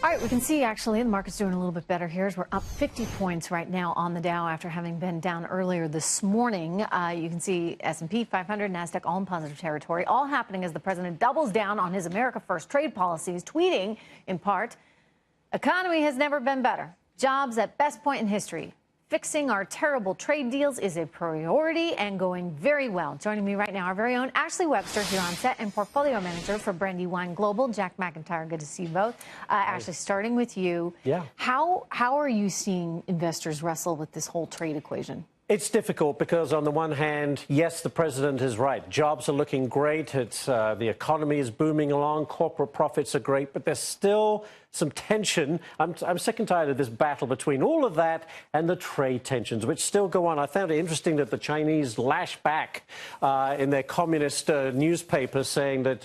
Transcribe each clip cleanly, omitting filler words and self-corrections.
All right, we can see actually the market's doing a little bit better here as we're up 50 points right now on the Dow after having been down earlier this morning. You can see S&P 500, NASDAQ all in positive territory, all happening as the president doubles down on his America First trade policies, tweeting in part, "Economy has never been better. Jobs at best point in history. Fixing our terrible trade deals is a priority and going very well." Joining me right now, our very own Ashley Webster here on set and portfolio manager for Brandywine Global, Jack McIntyre. Good to see you both. Ashley, starting with you. Yeah. How are you seeing investors wrestle with this whole trade equation? It's difficult because, on the one hand, yes, the president is right. Jobs are looking great. It's the economy is booming along. Corporate profits are great, but there's still some tension. I'm sick and tired of this battle between all of that and the trade tensions, which still go on. I found it interesting that the Chinese lash back in their communist newspapers, saying that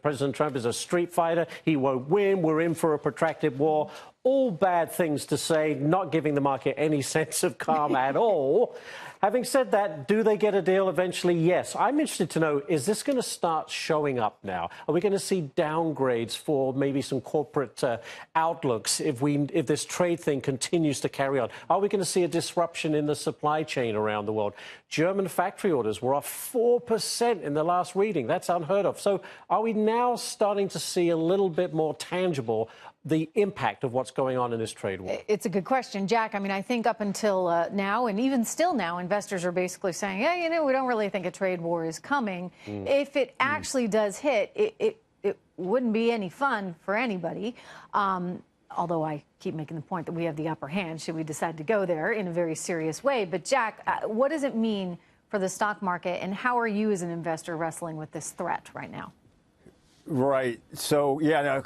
President Trump is a street fighter. He won't win. We're in for a protracted war. All bad things to say, not giving the market any sense of calm at all. Having said that, do they get a deal eventually? Yes. I'm interested to know, is this going to start showing up now? Are we going to see downgrades for maybe some corporate outlooks if this trade thing continues to carry on? Are we going to see a disruption in the supply chain around the world? German factory orders were off 4% in the last reading. That's unheard of. So are we now starting to see a little bit more tangible the impact of what's going on in this trade war? It's a good question, Jack. I mean, I think up until now, and even still now, investors are basically saying, yeah, we don't really think a trade war is coming. If it actually does hit, it wouldn't be any fun for anybody. Although I keep making the point that we have the upper hand should we decide to go there in a very serious way. But Jack, what does it mean for the stock market, and how are you as an investor wrestling with this threat right now? Right. So, yeah,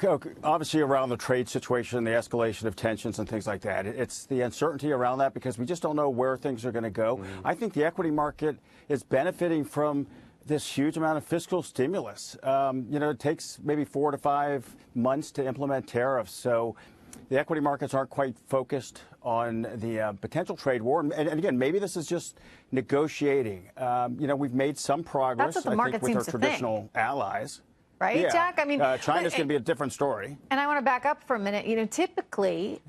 obviously around the trade situation, the escalation of tensions and things like that, it's the uncertainty around that because we just don't know where things are going to go. I think the equity market is benefiting from this huge amount of fiscal stimulus. It takes maybe 4 to 5 months to implement tariffs. So the equity markets aren't quite focused on the potential trade war. And again, maybe this is just negotiating. We've made some progress, That's what the market with seems our to traditional think. Allies. Right, yeah. Jack? I mean, China's going to be a different story. And I want to back up for a minute. Typically,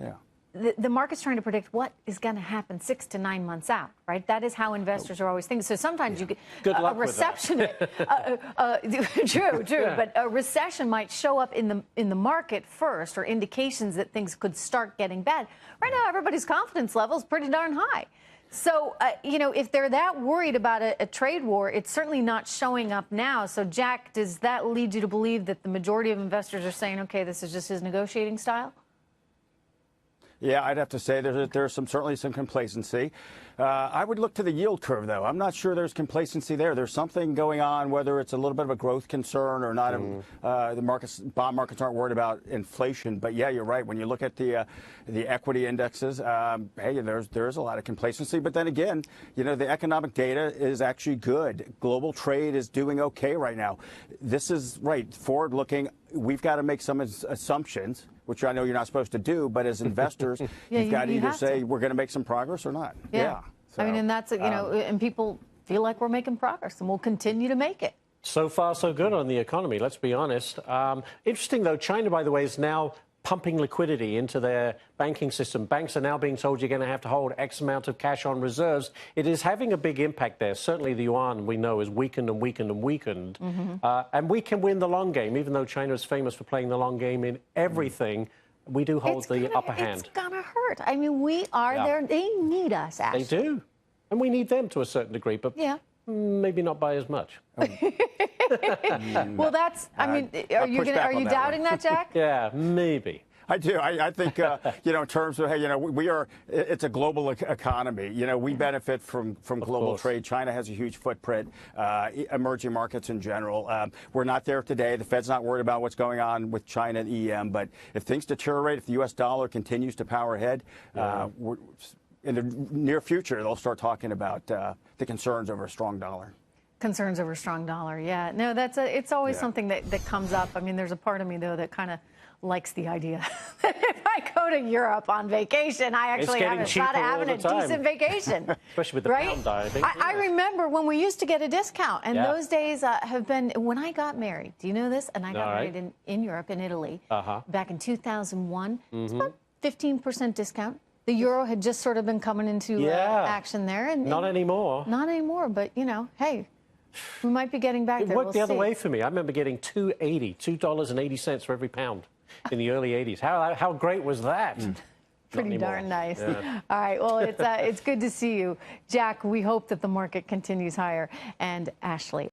the market's trying to predict what is going to happen 6 to 9 months out, right? That is how investors are always thinking. So sometimes you get a recession. True. But a recession might show up in the market first, or indications that things could start getting bad. Right now, everybody's confidence level is pretty darn high. So, if they're that worried about a trade war, it's certainly not showing up now. So, Jack, does that lead you to believe that the majority of investors are saying, okay, this is just his negotiating style? Yeah, I'd have to say there's certainly some complacency. I would look to the yield curve, though. I'm not sure there's complacency there. There's something going on, whether it's a little bit of a growth concern or not. The bond markets aren't worried about inflation. But, yeah, you're right. When you look at the equity indexes, hey, there's a lot of complacency. But then again, the economic data is actually good. Global trade is doing okay right now. This is right, forward-looking. We've got to make some assumptions, which I know you're not supposed to do, but as investors, you've got to either say we're going to make some progress or not. Yeah. So, I mean, and that's, and people feel like we're making progress, and we'll continue to make it. So far, so good on the economy, let's be honest. Interesting, though, China, by the way, is now pumping liquidity into their banking system. Banks are now being told you're going to have to hold X amount of cash on reserves. It is having a big impact there. Certainly the yuan, we know, is weakened and weakened and weakened. And we can win the long game, even though China is famous for playing the long game in everything. We do hold the upper hand. It's going to hurt. I mean, we are there. They need us, Ashley. They do. And we need them to a certain degree, but maybe not by as much. Well, that's, I mean, are you doubting that, Jack? Yeah, maybe. I do. I think, in terms of, hey, it's a global economy. We benefit from global trade. China has a huge footprint, emerging markets in general. We're not there today. The Fed's not worried about what's going on with China and EM. But if things deteriorate, if the U.S. dollar continues to power ahead, in the near future, they'll start talking about the concerns over a strong dollar. Concerns over a strong dollar, yeah. No, it's always something that comes up. I mean, there's a part of me, though, that kind of likes the idea. If I go to Europe on vacation, I actually have a shot at having a decent vacation. Especially with the pound, I think. I remember when we used to get a discount, and those days have been, when I got married, do you know this? And I got married in Europe, in Italy, back in 2001. It's about 15% discount. The euro had just sort of been coming into action there. And not anymore. Not anymore, but, you know, hey, we might be getting back there. It worked the other way for me. I remember getting $2.80 for every pound in the early 80s. How great was that? Pretty darn nice. Yeah. All right, well, it's good to see you. Jack, we hope that the market continues higher. And Ashley.